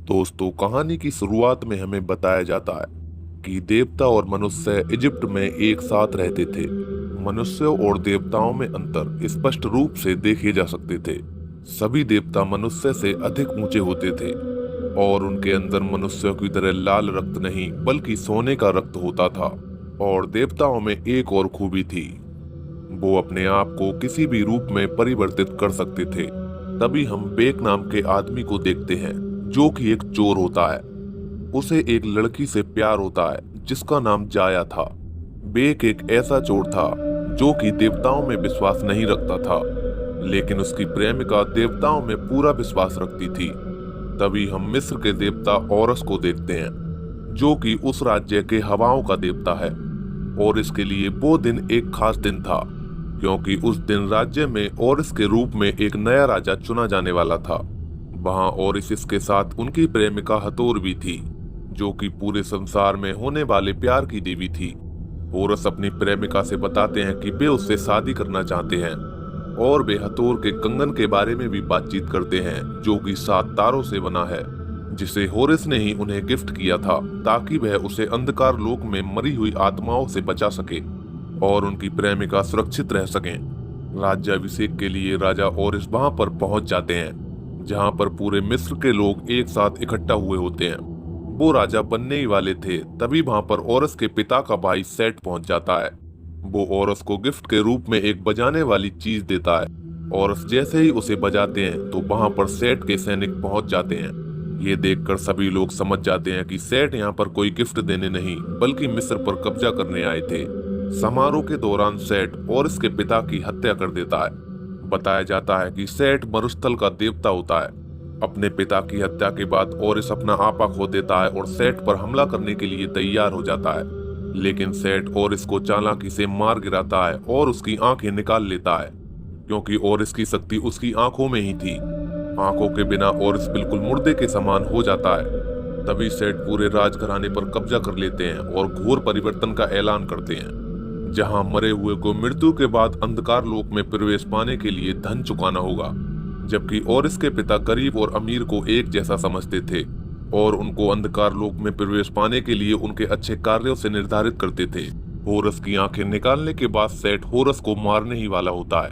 दोस्तों, कहानी की शुरुआत में हमें बताया जाता है कि देवता और मनुष्य इजिप्ट में एक साथ रहते थे। मनुष्यों और देवताओं में अंतर स्पष्ट रूप से देखे जा सकते थे। सभी देवता मनुष्य से अधिक ऊंचे होते थे और उनके अंदर मनुष्यों की तरह लाल रक्त नहीं बल्कि सोने का रक्त होता था। और देवताओं में एक और खूबी थी, वो अपने आप को किसी भी रूप में परिवर्तित कर सकते थे। तभी हम बेक नाम के आदमी को देखते हैं जो कि एक चोर होता है। उसे एक लड़की से प्यार होता है जिसका नाम जाया था। बेक एक ऐसा चोर था जो कि देवताओं में विश्वास नहीं रखता था, लेकिन उसकी प्रेमिका देवताओं में पूरा विश्वास रखती थी। तभी हम मिस्र के देवता औरस को देखते हैं जो कि उस राज्य के हवाओं का देवता है। और इसके लिए वो दिन एक खास दिन था क्योंकि उस दिन राज्य में ओरिस के रूप में एक नया राजा चुना जाने वाला था। वहां ओरिस के साथ उनकी प्रेमिका हथोर भी थी जो कि पूरे संसार में होने वाले प्यार की देवी थी। ओरस अपनी प्रेमिका से बताते हैं कि वे उससे शादी करना चाहते हैं और वे हथोर के कंगन के बारे में भी बातचीत करते हैं जो कि 7 तारों से बना है, जिसे होरिस ने ही उन्हें गिफ्ट किया था ताकि वह उसे अंधकार लोक में मरी हुई आत्माओं से बचा सके और उनकी प्रेमिका सुरक्षित रह सकें। राज्याभिषेक के लिए राजा ओरिस वहां पर पहुंच जाते हैं जहां पर पूरे मिस्र के लोग एक साथ इकट्ठा हुए होते हैं। वो राजा बनने ही वाले थे। तभी वहां पर ओरस के पिता का भाई सेट पहुंच जाता है। वो ओरस को गिफ्ट के रूप में एक बजाने वाली चीज देता है। ओरस जैसे ही उसे बजाते हैं तो वहां पर सेट के सैनिक पहुंच जाते हैं। ये देखकर सभी लोग समझ जाते हैं कि सेट यहाँ पर कोई गिफ्ट देने नहीं बल्कि मिस्र पर कब्जा करने आए थे। समारोह के दौरान सेट ओरिस के पिता की हत्या कर देता है। बताया जाता है कि सेट मरुस्थल का देवता होता है। अपने पिता की हत्या के बाद ओरिस अपना आपा खो देता है और सेट पर हमला करने के लिए तैयार हो जाता है, लेकिन सेट ओरिस को चालाकी से मार गिराता है और उसकी आंखें निकाल लेता है क्योंकि ओरिस की शक्ति उसकी आंखों में ही थी। आंखों के बिना ओरिस बिल्कुल मुर्दे के समान हो जाता है। तभी सेट पूरे राजघराने पर कब्जा कर लेते हैं और घोर परिवर्तन का ऐलान करते हैं, जहां मरे हुए को मृत्यु के बाद अंधकार लोक में प्रवेश पाने के लिए धन चुकाना होगा। जबकि ओरिस के पिता गरीब और अमीर को एक जैसा समझते थे और उनको अंधकार लोक में प्रवेश पाने के लिए उनके अच्छे कार्यों से निर्धारित करते थे। होरस की आंखें निकालने के बाद सेट होरस को मारने ही वाला होता है।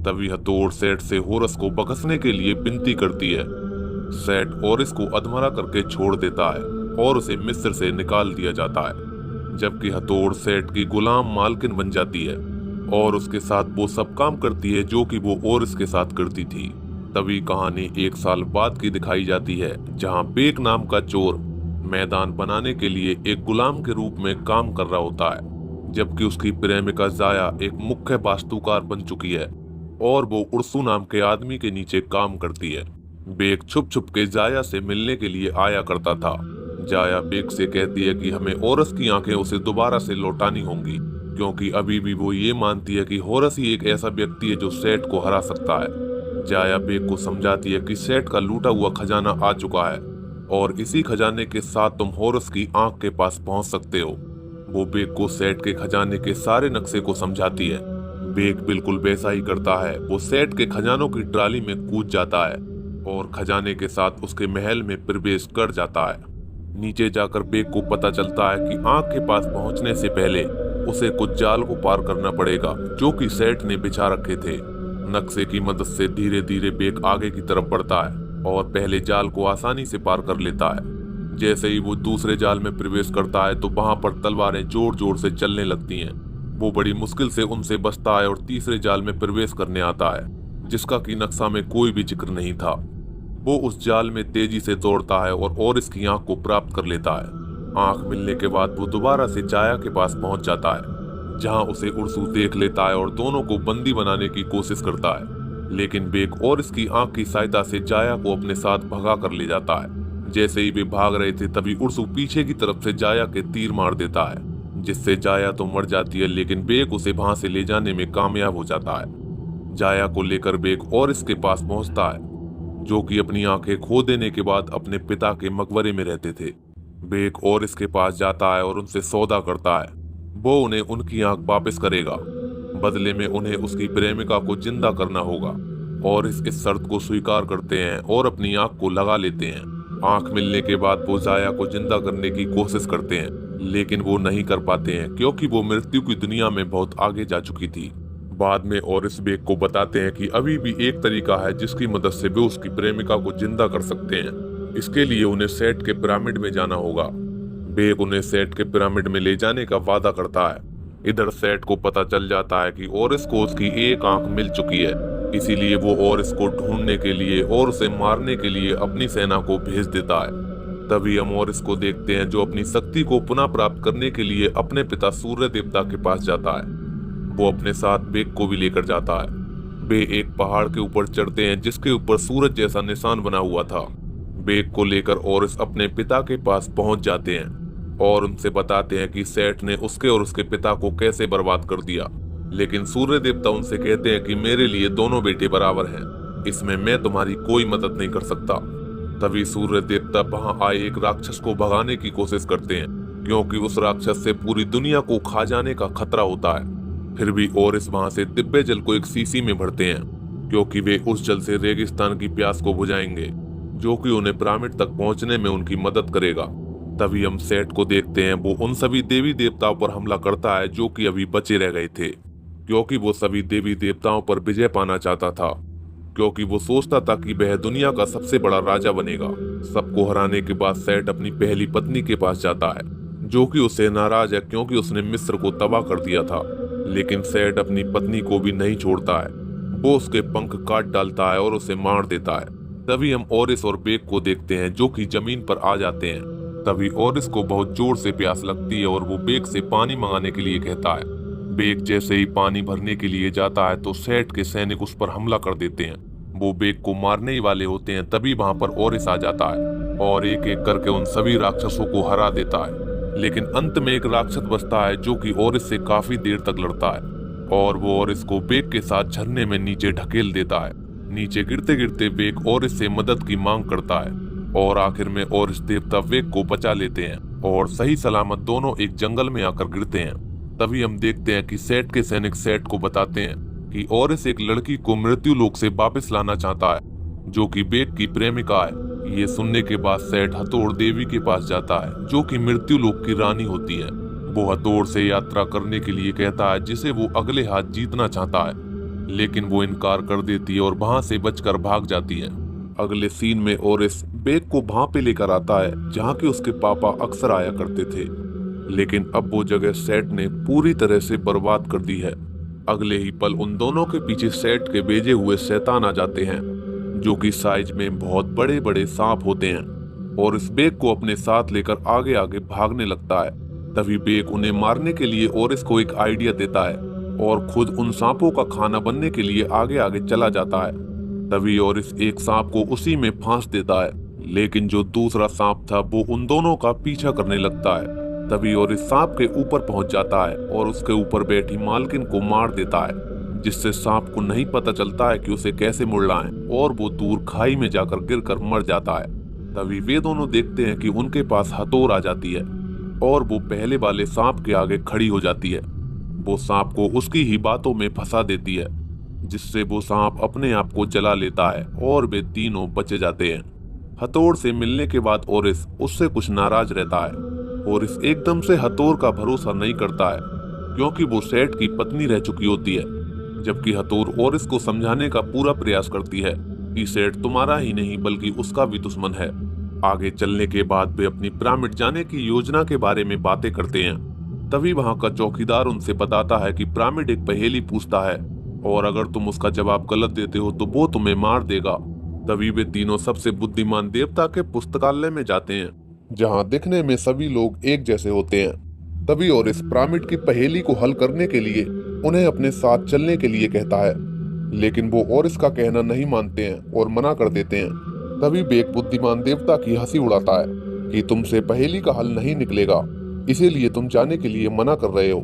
तभी हथौड़ सेट से होरस को बखसने के लिए विनती करती है। सेट ओरिस को अधमरा करके छोड़ देता है और उसे मिस्र से निकाल दिया जाता है, जबकि हथौड़ सेट की गुलाम मालकिन बन जाती है और उसके साथ वो सब काम करती है जो कि वो ओरिस के साथ करती थी। तभी कहानी 1 साल बाद की दिखाई जाती है जहां बेक नाम का चोर मैदान बनाने के लिए एक गुलाम के रूप में काम कर रहा होता है, जबकि उसकी प्रेमिका जाया एक मुख्य वास्तुकार बन चुकी है और वो उर्सू नाम के आदमी के नीचे काम करती है। बेक छुप छुप के जाया से मिलने के लिए आया करता था। जाया बेक से कहती है कि हमें ओरस की आंखें उसे दोबारा से लौटानी होंगी क्योंकि अभी भी वो ये मानती है कि होरस ही एक ऐसा व्यक्ति है जो सेट को हरा सकता है। जाया बेक को समझाती है कि सेट का लूटा हुआ खजाना आ चुका है और इसी खजाने के साथ तुम होरस की आंख के पास पहुंच सकते हो। वो बेक को सेट के खजाने के सारे नक्शे को समझाती है। बेक बिल्कुल वैसा ही करता है। वो सेट के खजानों की ट्राली में कूद जाता है और खजाने के साथ उसके महल में प्रवेश कर जाता है। नीचे जाकर बेक को पता चलता है कि आंख के पास पहुंचने से पहले उसे कुछ जाल को पार करना पड़ेगा जो कि सेट ने बिछा रखे थे। नक्शे की मदद से धीरे धीरे बेक आगे की तरफ बढ़ता है और पहले जाल को आसानी से पार कर लेता है। जैसे ही वो दूसरे जाल में प्रवेश करता है तो वहां पर तलवारें जोर जोर से चलने लगती हैं। वो बड़ी मुश्किल से उनसे बचता है और तीसरे जाल में प्रवेश करने आता है जिसका कि नक्शा में कोई भी जिक्र नहीं था। वो उस जाल में तेजी से दौड़ता है और ओरिस की आंख को प्राप्त कर लेता है। आंख मिलने के बाद वो दोबारा से जाया के पास पहुंच जाता है जहां उसे उर्सू देख लेता है और दोनों को बंदी बनाने की कोशिश करता है, लेकिन बेक और इसकी आंख की सहायता से जाया को अपने साथ भगा कर ले जाता है। जैसे ही वे भाग रहे थे तभी उर्सू पीछे की तरफ से जाया के तीर मार देता है जिससे जाया तो मर जाती है, लेकिन बेक उसे वहां से ले जाने में कामयाब हो जाता है। जाया को लेकर बेक और इसके पास पहुंचता है जो कि अपनी आंखें खो देने के बाद अपने पिता के मकबरे में रहते थे। बेक और इसके पास जाता है और उनसे सौदा करता है। वो उन्हें उनकी आंख वापस करेगा, बदले में उन्हें उसकी प्रेमिका को जिंदा करना होगा और इस शर्त को स्वीकार करते हैं और अपनी आंख को लगा लेते हैं। आंख मिलने के बाद वो जाया को जिंदा करने की कोशिश करते हैं, लेकिन वो नहीं कर पाते हैं क्योंकि वो मृत्यु की दुनिया में बहुत आगे जा चुकी थी। बाद में और इस बेग को बताते हैं कि अभी भी एक तरीका है जिसकी मदद से वे उसकी प्रेमिका को जिंदा कर सकते हैं। इसके लिए उन्हें सेट के पिरामिड में जाना होगा। बेग उन्हें सेट के पिरामिड में ले जाने का वादा करता है। इधर सेट को पता चल जाता है कि ओरिस को उसकी एक आंख मिल चुकी है, इसीलिए वो ओरिस को ढूंढने के लिए और उसे मारने के लिए अपनी सेना को भेज देता है। तभी हम ओरिस को देखते हैं जो अपनी शक्ति को पुनः प्राप्त करने के लिए अपने पिता सूर्य देवता के पास जाता है। वो अपने साथ बेग को भी लेकर जाता है। वे एक पहाड़ के ऊपर चढ़ते हैं जिसके ऊपर सूरज जैसा निशान बना हुआ था। बेग को लेकर ओरिस अपने पिता के पास पहुंच जाते हैं और उनसे बताते हैं कि सेठ ने उसके और उसके पिता को कैसे बर्बाद कर दिया। लेकिन सूर्य देवता उनसे कहते हैं कि मेरे लिए दोनों बेटे बराबर हैं, इसमें मैं तुम्हारी कोई मदद नहीं कर सकता। तभी सूर्य देवता वहां आए एक राक्षस को भगाने की कोशिश करते हैं, क्योंकि उस राक्षस से पूरी दुनिया को खा जाने का खतरा होता है। फिर भी ओरिस वहां से दिव्य जल को एक शीशी में भरते हैं, क्योंकि वे उस जल से रेगिस्तान की प्यास को बुझाएंगे, जो कि उन्हें पिरामिड तक पहुंचने में उनकी मदद करेगा। तभी हम सेठ को देखते हैं, वो उन सभी देवी देवताओं पर हमला करता है जो कि अभी बचे रह गए थे, क्योंकि वो सभी देवी देवताओं पर विजय पाना चाहता था, क्योंकि वो सोचता था कि वह दुनिया का सबसे बड़ा राजा बनेगा। सबको हराने के बाद सेठ अपनी पहली पत्नी के पास जाता है, जो कि उससे नाराज है क्योंकि उसने मिस्र को तबाह कर दिया था। लेकिन सेठ अपनी पत्नी को भी नहीं छोड़ता है, वो उसके पंख काट डालता है और उसे मार देता है। तभी हम ओरिस और बेग को देखते हैं जो कि जमीन पर आ जाते हैं। तभी ओरिस को बहुत जोर से प्यास लगती है और वो बेग से पानी मंगाने के लिए कहता है। बेग जैसे ही पानी भरने के लिए जाता है तो सेठ के सैनिक उस पर हमला कर देते हैं। वो बेग को मारने ही वाले होते हैं, तभी वहां पर ओरिस आ जाता है और एक एक करके उन सभी राक्षसों को हरा देता है। लेकिन अंत में एक राक्षस बचता है जो कि ओरिस से काफी देर तक लड़ता है और वो ओरिस को बेग के साथ झरने में नीचे ढकेल देता है। नीचे गिरते गिरते बेग ओरिस से मदद की मांग करता है और आखिर में ओरिस देवता बेग को बचा लेते हैं और सही सलामत दोनों एक जंगल में आकर गिरते हैं। तभी हम देखते हैं कि सेठ के सैनिक सेठ को बताते हैं कि ओरिस एक लड़की को मृत्यु लोक से वापस लाना चाहता है, जो कि बेग की प्रेमिका है। ये सुनने के बाद सेठ हथौड़ देवी के पास जाता है, जो कि मृत्यु लोक की रानी होती है। वो हथौड़ से यात्रा करने के लिए कहता है, जिसे वो अगले हाथ जीतना चाहता है, लेकिन वो इनकार कर देती है और वहां से बचकर भाग जाती है। अगले सीन में ओरिस बेग को वहां पे लेकर आता है जहाँ के उसके पापा अक्सर आया करते थे, लेकिन अब वो जगह सेठ ने पूरी तरह से बर्बाद कर दी है। अगले ही पल उन दोनों के पीछे सेठ के भेजे हुए शैतान आ जाते हैं, जो कि साइज में बहुत बड़े बड़े सांप होते हैं और इस बेग को अपने साथ लेकर आगे आगे भागने लगता है। तभी बेग उन्हें मारने के लिए ओरिस को एक आइडिया देता है और खुद उन सांपों का खाना बनने के लिए आगे आगे चला जाता है। तभी ओरिस एक सांप को उसी में फांस देता है, लेकिन जो दूसरा सांप था वो उन दोनों का पीछा करने लगता है। तभी ओरिस सांप के ऊपर पहुंच जाता है और उसके ऊपर बैठी मालकिन को मार देता है, जिससे सांप को नहीं पता चलता है कि उसे कैसे मुड़ना है और वो दूर खाई में जाकर गिरकर मर जाता है। तभी वे दोनों देखते हैं कि उनके पास हथौड़ आ जाती है और वो पहले वाले सांप के आगे खड़ी हो जाती है। वो सांप को उसकी ही बातों में फंसा देती है, जिससे वो सांप अपने आप को जला लेता है और वे तीनों बचे जाते हैं। हथौड़ से मिलने के बाद ओरिस उससे कुछ नाराज रहता है। ओरिस एकदम से हथौड़ का भरोसा नहीं करता है, क्योंकि वो सेठ की पत्नी रह चुकी होती है, जबकि हथौड़ ओरिस को समझाने का पूरा प्रयास करती है कि सेठ तुम्हारा ही नहीं बल्कि उसका भी दुश्मन है। आगे चलने के बाद वे अपनी पिरामिड जाने की योजना के बारे में बातें करते हैं। तभी वहां का चौकीदार उनसे बताता है कि पिरामिड एक पहेली पूछता है और अगर तुम उसका जवाब गलत देते हो तो वो तुम्हें मार देगा। तभी वे तीनों सबसे बुद्धिमान देवता के पुस्तकालय में जाते हैं, जहां दिखने में सभी लोग एक जैसे होते हैं। तभी ओरिस पिरामिड की पहेली को हल करने के लिए उन्हें अपने साथ चलने के लिए कहता है, लेकिन वो ओरिस का कहना नहीं मानते हैं और मना कर देते हैं। तभी बेग बुद्धिमान देवता की हंसी उड़ाता है कि तुमसे पहेली का हल नहीं निकलेगा, इसीलिए तुम जाने के लिए मना कर रहे हो।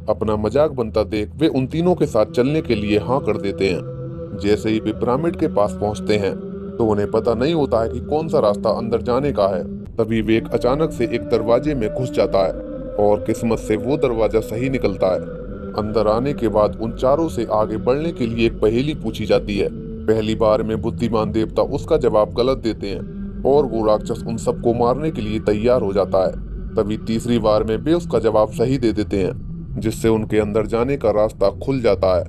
अपना मजाक बनता देख वे उन तीनों के साथ चलने के लिए हाँ कर देते हैं। जैसे ही वे पिरामिड के पास पहुंचते हैं तो उन्हें पता नहीं होता है कि कौन सा रास्ता अंदर जाने का है। तभी वे अचानक से एक दरवाजे में घुस जाता है और किस्मत से वो दरवाजा सही निकलता है। अंदर आने के बाद उन चारों से आगे बढ़ने के लिए एक पहेली पूछी जाती है। पहली बार में बुद्धिमान देवता उसका जवाब गलत देते हैं और वो राक्षस उन सबको मारने के लिए तैयार हो जाता है। तभी तीसरी बार में वे उसका जवाब सही दे देते हैं, जिससे उनके अंदर जाने का रास्ता खुल जाता है।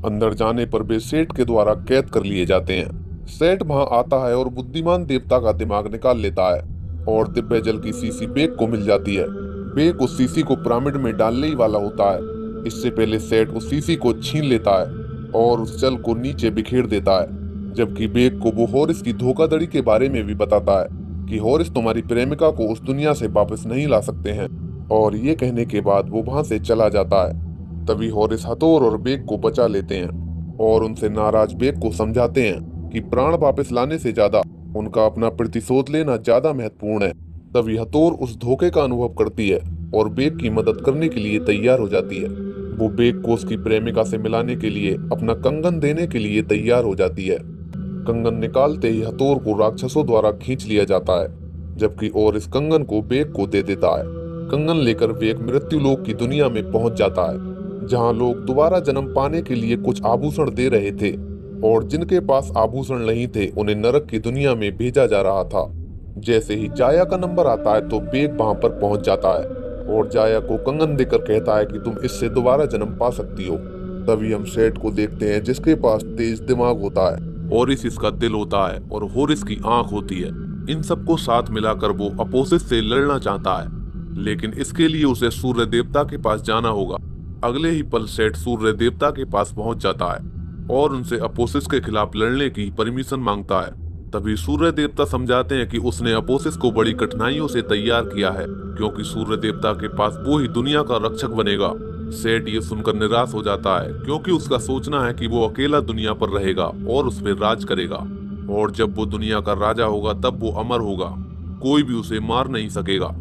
अंदर जाने पर वे सेठ के द्वारा कैद कर लिए जाते हैं। सेठ वहां आता है और बुद्धिमान देवता का दिमाग निकाल लेता है और दिव्य जल की शीशी बेक को मिल जाती है। बेक उस शीशी को पिरामिड में डालने ही वाला होता है। इससे पहले सेठ उस शीशी को छीन लेता है और उस जल को नीचे बिखेर देता है, जबकि बेक को वो हॉरिस की धोखाधड़ी के बारे में भी बताता है कि हॉरिस तुम्हारी प्रेमिका को उस दुनिया से वापस नहीं ला सकते हैं। और ये कहने के बाद वो वहां से चला जाता है। तभी हॉरिस हथौर और बेक को बचा लेते हैं और उनसे नाराज बेक को समझाते हैं कि प्राण वापस लाने से ज्यादा उनका अपना प्रतिशोध लेना ज्यादा महत्वपूर्ण है। तभी हथौर उस धोखे का अनुभव करती है और बेक की मदद करने के लिए तैयार हो जाती है। वो बेक को उसकी प्रेमिका से मिलाने के लिए अपना कंगन देने के लिए तैयार हो जाती है। कंगन निकालते ही हथौर को राक्षसों द्वारा खींच लिया जाता है, जबकि और इस कंगन को बेक को दे देता है। कंगन लेकर बेक मृत्यु लोक की दुनिया में पहुंच जाता है, जहां लोग दोबारा जन्म पाने के लिए कुछ आभूषण दे रहे थे और जिनके पास आभूषण नहीं थे उन्हें नरक की दुनिया में भेजा जा रहा था। जैसे ही जाया का नंबर आता है तो बेक वहां पर पहुंच जाता है और जाया को कंगन देकर कहता है कि तुम इससे दोबारा जन्म पा सकती हो। तभी हम सेठ को देखते हैं, जिसके पास तेज दिमाग होता है, हॉरिस इसका दिल होता है और हॉरिस की आंख होती है। इन सबको साथ मिलाकर वो अपोजिट से लड़ना चाहता है, लेकिन इसके लिए उसे सूर्य देवता के पास जाना होगा। अगले ही पल सेठ सूर्य देवता के पास पहुंच जाता है और उनसे अपोसिस के खिलाफ लड़ने की परमिशन मांगता है। तभी सूर्य देवता समझाते हैं कि उसने अपोसिस को बड़ी कठिनाइयों से तैयार किया है, क्योंकि सूर्य देवता के पास वो ही दुनिया का रक्षक बनेगा। सेठ ये सुनकर निराश हो जाता है, क्योंकि उसका सोचना है कि वो अकेला दुनिया पर रहेगा और उस पर राज करेगा, और जब वो दुनिया का राजा होगा तब वो अमर होगा, कोई भी उसे मार नहीं सकेगा।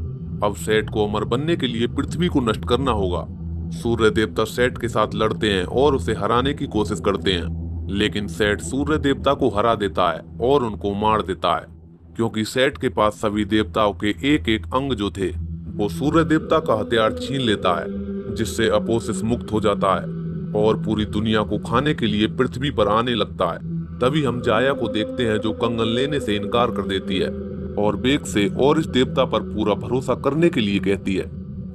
अब सेठ को अमर बनने के लिए पृथ्वी को नष्ट करना होगा। सूर्य देवता सेठ के साथ लड़ते हैं और उसे हराने की कोशिश करते हैं, लेकिन सेठ सूर्य देवता को हरा देता है और उनको मार देता है, क्योंकि सेठ के पास सभी देवताओं के एक एक अंग जो थे वो सूर्य देवता का हथियार छीन लेता है, जिससे अपोसिस मुक्त हो जाता है और पूरी दुनिया को खाने के लिए पृथ्वी पर आने लगता है। तभी हम जाया को देखते हैं, जो कंगन लेने से इनकार कर देती है और बेक से और इस देवता पर पूरा भरोसा करने के लिए कहती है।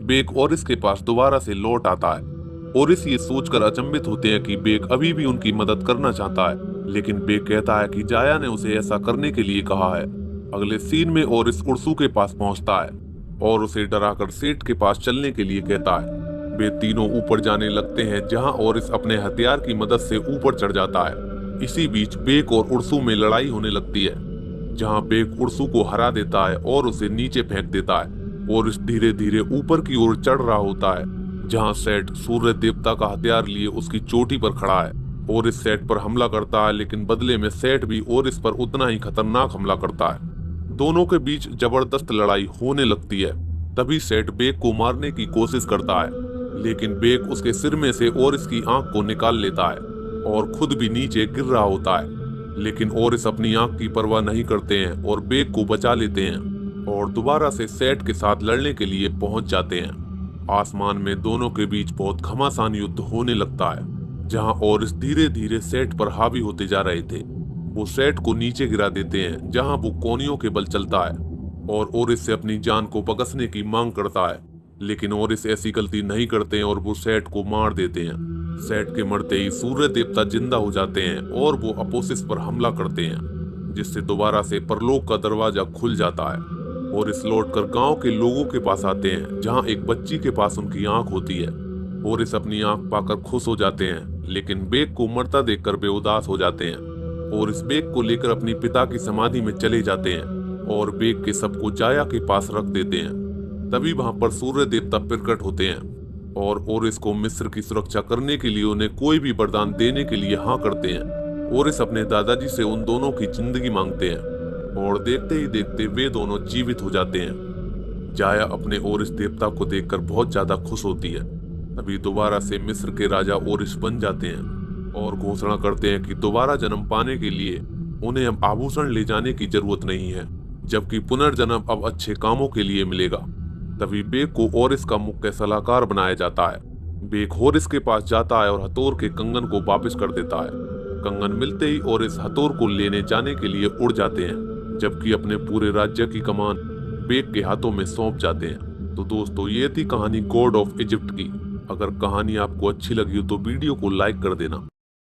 बेक और इसके पास दोबारा से लौट आता है और इस ये सोचकर अचंभित होते हैं कि बेक अभी भी उनकी मदद करना चाहता है, लेकिन बेक कहता है कि जाया ने उसे ऐसा करने के लिए कहा है। अगले सीन में और इस उर्सू के पास पहुंचता है और उसे डराकर सेठ के पास चलने के लिए कहता है। वे तीनों ऊपर जाने लगते हैं, जहां और इस अपने हथियार की मदद से ऊपर चढ़ जाता है। इसी बीच बेक और उर्सू में लड़ाई होने लगती है, जहां बेक उर्सू को हरा देता है और उसे नीचे फेंक देता है और इस धीरे धीरे ऊपर की ओर चढ़ रहा होता है, जहां सेठ सूर्य देवता का हथियार लिए उसकी चोटी पर खड़ा है और इस सेठ पर हमला करता है, लेकिन बदले में सेठ भी और इस पर उतना ही खतरनाक हमला करता है। दोनों के बीच जबरदस्त लड़ाई होने लगती है। तभी सेठ बेक को मारने की कोशिश करता है, लेकिन बेक उसके सिर में से और इसकी आंख को निकाल लेता है और खुद भी नीचे गिर रहा होता है, लेकिन और इस अपनी आंख की परवाह नहीं करते हैं और बेक को बचा लेते हैं और दोबारा से सेठ के साथ लड़ने के लिए पहुंच जाते हैं। आसमान में दोनों के बीच बहुत घमासान युद्ध होने लगता है, जहां और इस धीरे धीरे सेठ पर हावी होते जा रहे थे। वो सेठ को नीचे गिरा देते हैं, जहां वो कोनियों के बल चलता है और ओरिस से अपनी जान को बकसने की मांग करता है, लेकिन ओरिस ऐसी गलती नहीं करते हैं और वो सेठ को मार देते हैं। सेठ के मरते ही सूर्य देवता जिंदा हो जाते हैं और वो अपोसिस पर हमला करते हैं, जिससे दोबारा से परलोक का दरवाजा खुल जाता है और इस लौटकर गांव के लोगों के पास आते हैं, जहां एक बच्ची के पास उनकी आंख होती है और इस अपनी आंख पाकर खुश हो जाते हैं, लेकिन बेक को मरता देखकर वे उदास हो जाते हैं और इस बेक को लेकर अपनी पिता की समाधि में चले जाते हैं और बेक के सबको जाया के पास रख देते हैं। तभी वहां पर सूर्य देवता प्रकट होते हैं और ओरिस को मिस्र की सुरक्षा करने के लिए उन्हें कोई भी वरदान देने के लिए हाँ करते हैं। ओरिस अपने दादाजी से उन दोनों की जिंदगी मांगते हैं और देखते ही देखते वे दोनों जीवित हो जाते हैं। जाया अपने ओरिस देवता को देखकर बहुत ज्यादा खुश होती है। तभी दोबारा से मिस्र के राजा ओरिस बन जाते हैं और घोषणा करते हैं कि दोबारा जन्म पाने के लिए उन्हें अब आभूषण ले जाने की जरूरत नहीं है, जबकि पुनर्जन्म अब अच्छे कामों के लिए मिलेगा। तभी बेक को ओरिस का मुख्य सलाहकार बनाया जाता है। बेक होरिस के पास जाता है और हथौर के कंगन को वापस कर देता है। कंगन मिलते ही ओरिस हथौर को लेने जाने के लिए उड़ जाते हैं, जबकि अपने पूरे राज्य की कमान बेग के हाथों में सौंप जाते हैं। तो दोस्तों, ये थी कहानी गॉड ऑफ इजिप्ट की। अगर कहानी आपको अच्छी लगी हो तो वीडियो को लाइक कर देना।